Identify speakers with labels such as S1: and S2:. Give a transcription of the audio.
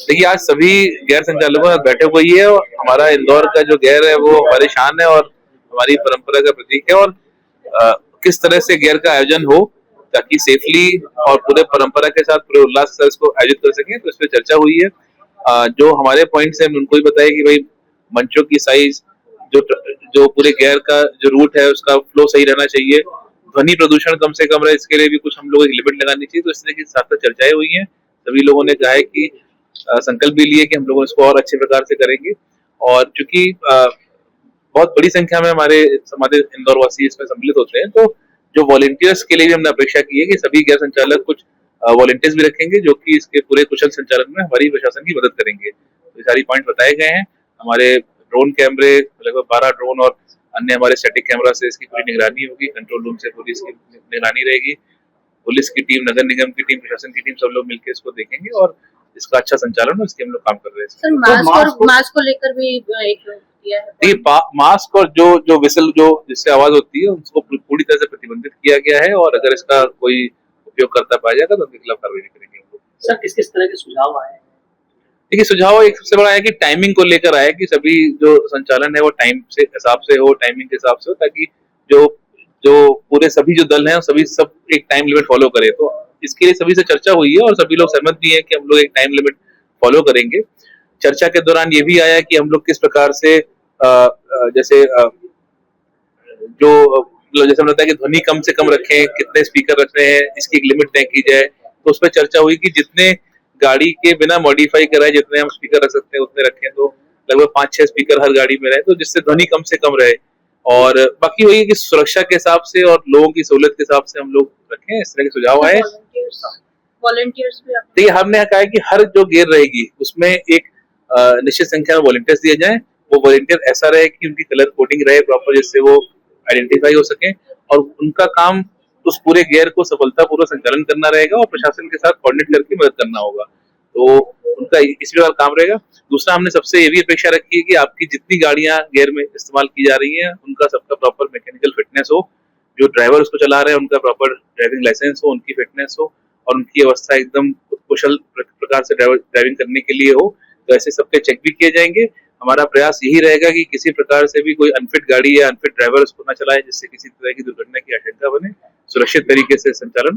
S1: देखिए, आज सभी गैर संचालकों के साथ बैठक हुई है और हमारा इंदौर का जो गैर है वो हमारी शान है और हमारी परंपरा का प्रतीक है। और अ, किस तरह से गैर का आयोजन हो ताकि सेफली और पूरे परंपरा के साथ पूरे उल्लास के साथ इसको आयोजित कर सकें, तो इस पे चर्चा हुई है। जो हमारे पॉइंट्स हैं उनको भी बताया कि भाई मंचों की साइज, जो जो पूरे गैर का जो रूट है उसका फ्लो सही रहना चाहिए, ध्वनि प्रदूषण कम से कम रहे, इसके लिए भी कुछ हम लोग एक लिमिट लगानी चाहिए। तो इस तरह की साथ साथ चर्चाएं हुई हैं। सभी लोगों ने कहा है कि संकल्प भी लिए कि हम लोग इसको और अच्छे प्रकार से करेंगे। और चूंकि बहुत बड़ी संख्या में हमारे हमारे इंदौर वासी इसमें सम्मिलित होते हैं, तो जो वॉलेंटियर्स के लिए भी हमने अपेक्षा की है कि सभी गैर संचालक कुछ वॉलेंटियर्स भी रखेंगे जो कि इसके पूरे कुशल संचालन में हमारी प्रशासन की मदद करेंगे। तो ये सारी पॉइंट बताए गए हैं। हमारे ड्रोन कैमरे, लगभग 12 ड्रोन और अन्य हमारे स्टैटिक कैमरा से इसकी पूरी निगरानी होगी। कंट्रोल रूम से पूरी इसकी निगरानी रहेगी। पुलिस की टीम, नगर निगम की टीम, प्रशासन की टीम, सब लोग मिलकर इसको देखेंगे और इसका अच्छा संचालन हो, इसके हम लोग काम कर रहे हैं।
S2: सर, मास्क को लेकर भी एक किया है।
S1: देखिए, मास्क और जो जो विसल जो जिससे आवाज होती है उसको पूरी तरह से प्रतिबंधित किया गया है और अगर इसका कोई उपयोग करता पाया जाएगा तो उनके खिलाफ कार्रवाई करेंगे हम लोग।
S3: सर, किस किस तरह के सुझाव आए?
S1: देखिए, सुझाव एक सबसे बड़ा है कि टाइमिंग को लेकर आया कि सभी जो संचालन है वो टाइम से हिसाब से हो, टाइमिंग के हिसाब से हो, ताकि जो जो पूरे सभी जो दल हैं सभी सब एक टाइम लिमिट फॉलो करें। तो इसके लिए सभी से चर्चा हुई है और सभी लोग सहमत भी है कि हम लोग एक टाइम लिमिट फॉलो करेंगे। चर्चा के दौरान ये भी आया कि हम लोग किस प्रकार से जैसे जो मतलब जैसे हमने बताया कि ध्वनि कम से कम रखें, कितने स्पीकर रख रहे हैं इसकी एक लिमिट तय की जाए। तो उस पर चर्चा हुई कि जितने गाड़ी के बिना मॉडिफाई कराए जितने हम स्पीकर रख सकते हैं उतने रखें। तो लगभग 5-6 स्पीकर हर गाड़ी में रहे, तो जिससे ध्वनि कम से कम रहे। और बाकी वही है कि सुरक्षा के हिसाब से और लोगों की सहूलियत के हिसाब से हम लोग रखें। इस तरह के सुझाव आए।
S2: वॉलंटियर्स भी
S1: देखिए, हमने कहा है कि हर जो गेर रहेगी उसमें एक निश्चित संख्या में वॉलंटियर्स दिए जाएं। वो वॉलंटियर ऐसा रहे कि उनकी कलर कोडिंग रहे प्रॉपर, जिससे वो आइडेंटिफाई हो सके और उनका काम उस पूरे गेयर को सफलतापूर्वक संचालन करना रहेगा और प्रशासन के साथ कोऑर्डिनेट करके मदद करना होगा। तो उनका इस प्रकार काम रहेगा। दूसरा, हमने सबसे ये भी अपेक्षा रखी है कि आपकी जितनी गाड़ियां गेयर में इस्तेमाल की जा रही हैं उनका सबका प्रॉपर मैकेनिकल फिटनेस हो, जो ड्राइवर उसको चला रहे हैं उनका प्रॉपर ड्राइविंग लाइसेंस हो, उनकी फिटनेस हो और उनकी अवस्था एकदम कुशल प्रकार से ड्राइविंग करने के लिए हो। तो ऐसे सबके चेक भी किए जाएंगे। हमारा प्रयास यही रहेगा कि किसी प्रकार से भी कोई अनफिट गाड़ी या अनफिट ड्राइवर उसको न चलाए, जिससे किसी तरह की दुर्घटना की आशंका बने। सुरक्षित तरीके से संचालन